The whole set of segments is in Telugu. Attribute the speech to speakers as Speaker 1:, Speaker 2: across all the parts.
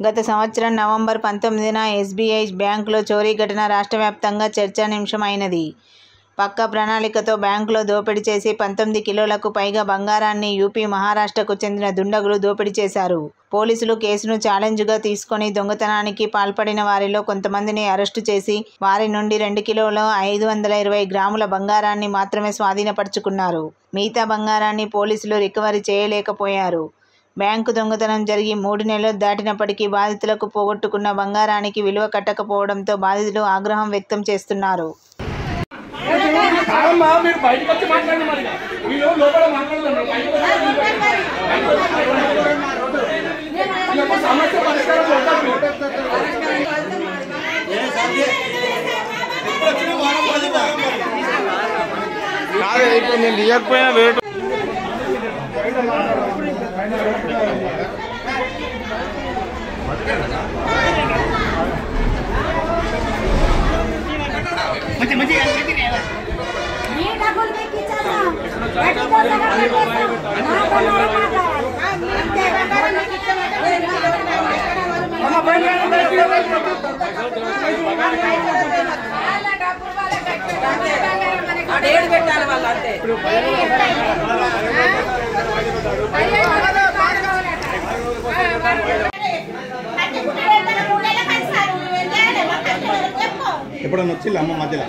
Speaker 1: గత సంవత్సరం నవంబర్ 19న ఎస్బీఐ బ్యాంకులో చోరీ ఘటన రాష్ట్రవ్యాప్తంగా చర్చానీయాంశం అయినది. పక్కా ప్రణాళికతో బ్యాంకులో దోపిడీ చేసి 19 కిలోలకు పైగా బంగారాన్ని యూపీ, మహారాష్ట్రకు చెందిన దుండగులు దోపిడీ చేశారు. పోలీసులు కేసును ఛాలెంజ్గా తీసుకొని దొంగతనానికి పాల్పడిన వారిలో కొంతమందిని అరెస్టు చేసి వారి నుండి 2 కిలోల 520 గ్రాముల బంగారాన్ని మాత్రమే స్వాధీనపరుచుకున్నారు. మిగతా బంగారాన్ని పోలీసులు రికవరీ చేయలేకపోయారు. బ్యాంకు దొంగతనం జరిగి 3 నెలలు దాటినప్పటికీ బాధితులకు పోగొట్టుకున్న బంగారానికి విలువ కట్టకపోవడంతో బాధితులు ఆగ్రహం వ్యక్తం చేస్తున్నారు.
Speaker 2: ఎప్పుడన్నా వచ్చి అమ్మ మధ్యలో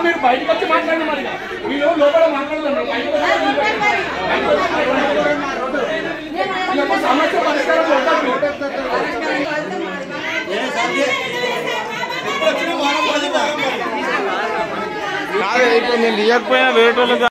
Speaker 2: మీరు బయటకు వచ్చి మాట్లాడండి. మరి వీళ్ళు లోపల మాట్లాడుతున్నారు. సమస్య పరిష్కారం కాదు. నేను తీయకపోయినా వేరేటోళ్ళు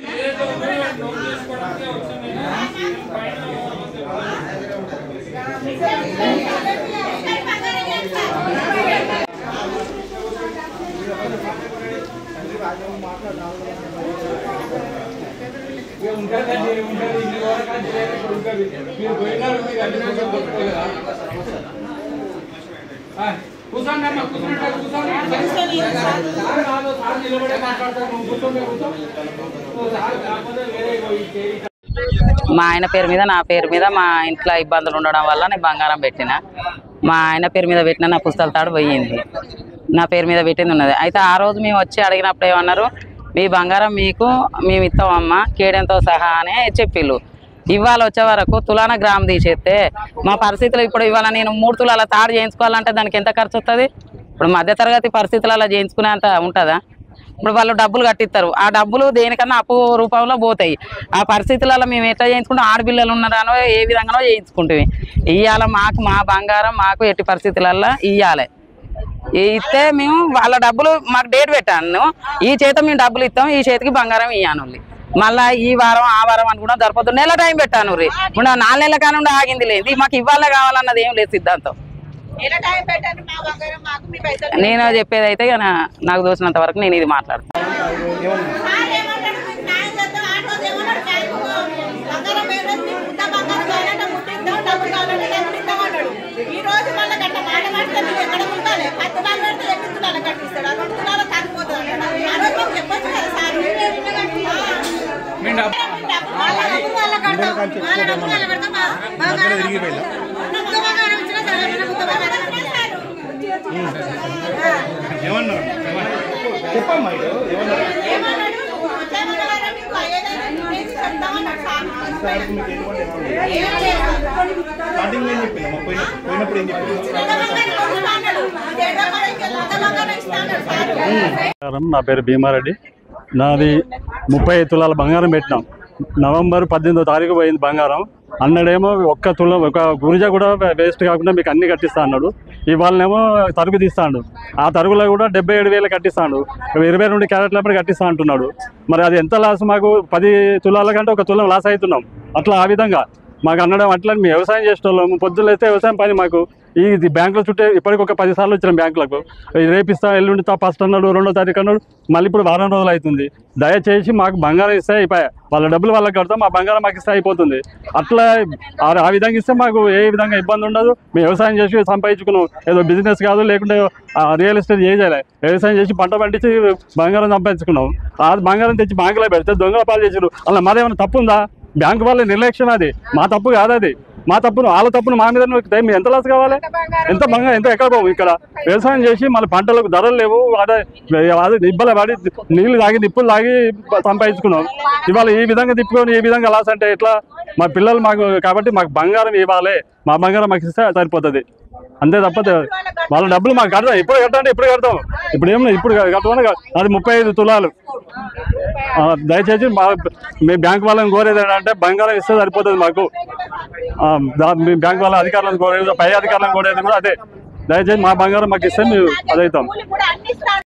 Speaker 3: మా ఆయన పేరు మీద నా పేరు మీద మా ఇంట్లో ఇబ్బందులు ఉండడం వల్ల నేను బంగారం పెట్టిన. మా ఆయన పేరు మీద పెట్టిన నా పుస్తకాల తాడు పోయింది. నా పేరు మీద పెట్టింది ఉన్నది. అయితే ఆ రోజు మేము వచ్చి అడిగినప్పుడు ఏమన్నారు, మీ బంగారం మీకు మేము ఇస్తామమ్మా కేడెంతో సహా అని చెప్పిళ్ళు. ఇవాళ వచ్చే వరకు తులాన గ్రామ్ తీసేస్తే మా పరిస్థితులు ఇప్పుడు ఇవాళ నేను 3 తులాల తాడు చేయించుకోవాలంటే దానికి ఎంత ఖర్చు వస్తుంది? ఇప్పుడు మధ్యతరగతి పరిస్థితులలో చేయించుకునేంత ఉంటుందా? ఇప్పుడు వాళ్ళు డబ్బులు కట్టిస్తారు. ఆ డబ్బులు దేనికన్నా అప్పు రూపంలో పోతాయి. ఆ పరిస్థితులలో మేము ఎట్లా చేయించుకుంటాం? ఆడపిల్లలు ఉన్నారనో ఏ విధంగానో చేయించుకుంటాం. ఇవాళ మాకు మా బంగారం మాకు ఎట్టి పరిస్థితులలో ఇవ్వాలి. ఇస్తే మేము వాళ్ళ డబ్బులు మాకు డేట్ పెట్టాను. ఈ చేత మేము డబ్బులు ఇస్తాం, ఈ చేతికి బంగారం ఇవ్వను. మళ్ళీ ఈ వారం ఆ వారం అనుకున్నా సరిపోతుంది. నెల టైం పెట్టాను. ఇప్పుడు 4 నెలల కానుండి ఆగింది లేదు. మాకు ఇవ్వాల కావాలన్నది ఏం లేదు సిద్ధాంతం. నేను చెప్పేది అయితే నాకు దోచినంత వరకు నేను ఇది మాట్లాడతాను.
Speaker 2: చెప్పమ్మా
Speaker 4: నా పేరు భీమారెడ్డి. నాది 30 తులాల బంగారం పెట్టినాం. నవంబర్ 18వ తారీఖు పోయింది బంగారం. అన్నడేమో ఒక్క తులం ఒక గురిజ కూడా వేస్ట్ కాకుండా మీకు అన్ని కట్టిస్తా అన్నాడు. ఇవాళనేమో తరుగు తీస్తాడు. ఆ తరుగులో కూడా 77,000 కట్టిస్తాడు. 22 క్యారెట్లప్పుడు కట్టిస్తా అంటున్నాడు. మరి అది ఎంత లాస్? మాకు 10 తులాల కంటే ఒక తులం లాస్ అవుతున్నాం. అట్లా ఆ విధంగా మాకు అనడం అట్లా మేము వ్యవసాయం చేసేవాళ్ళము. పొద్దులైతే వ్యవసాయం పని మాకు ఈ బ్యాంకుల చుట్టూ ఇప్పటికి ఒక 10 సార్లు వచ్చినాం బ్యాంకులకు. రేపిస్తా, ఎల్లుండితా, ఫస్ట్ అన్నాడు, 2వ తారీఖు అన్నాడు, మళ్ళీ ఇప్పుడు వారం రోజులు అవుతుంది. దయచేసి మాకు బంగారం ఇస్తే అయిపోయా, వాళ్ళ డబ్బులు వాళ్ళకి కడతాం, మా బంగారం మాకు ఇస్తే అయిపోతుంది. అట్లా ఆ విధంగా ఇస్తే మాకు ఏ విధంగా ఇబ్బంది ఉండదు. మేము వ్యవసాయం చేసి సంపాదించుకున్నాం, ఏదో బిజినెస్ కాదు, లేకుంటే రియల్ ఎస్టేట్ చేయలే, వ్యవసాయం చేసి పంట పండించి బంగారం సంపాదించుకున్నాం. ఆ బంగారం తెచ్చి బ్యాంకులో పెడితే దొంగల పాలు చేసారు. అలా మాదేమైనా తప్పు ఉందా? బ్యాంకు వాళ్ళ నిర్లక్ష్యం, అది మా తప్పు కాదు. అది మా తప్పును, వాళ్ళ తప్పును మా మీద మేము ఎంత లాస్ కావాలి? ఎంత బంగారం ఎంత ఎక్కడ పోవు? ఇక్కడ వ్యవసాయం చేసి మళ్ళీ పంటలకు ధరలు లేవు, అదే నిబ్బల పడి నీళ్లు తాగి నిప్పులు తాగి సంపాదించుకున్నాం. ఇవాళ ఈ విధంగా తిప్పుకొని ఈ విధంగా లాస్ అంటే ఎట్లా? మా పిల్లలు మాకు కాబట్టి మాకు బంగారం ఇవ్వాలి, మా బంగారం మాకు ఇస్తే సరిపోతుంది, అంతే తప్ప వాళ్ళ డబ్బులు మాకు కడతాం. ఇప్పుడు కట్టండి, ఇప్పుడు కడతాం. ఇప్పుడు ఏం ఇప్పుడు కట్టమని అది 35 తులాలు. దయచేసి మీ బ్యాంక్ వాళ్ళని కోరేది ఏంటంటే బంగారం ఇస్తే సరిపోతుంది మాకు. మీ బ్యాంక్ వాళ్ళ అధికారులను కోరేది, పై అధికారులను కోరేది కూడా అదే. దయచేసి మా బంగారం మాకు ఇస్తే మేము అదవుతాం.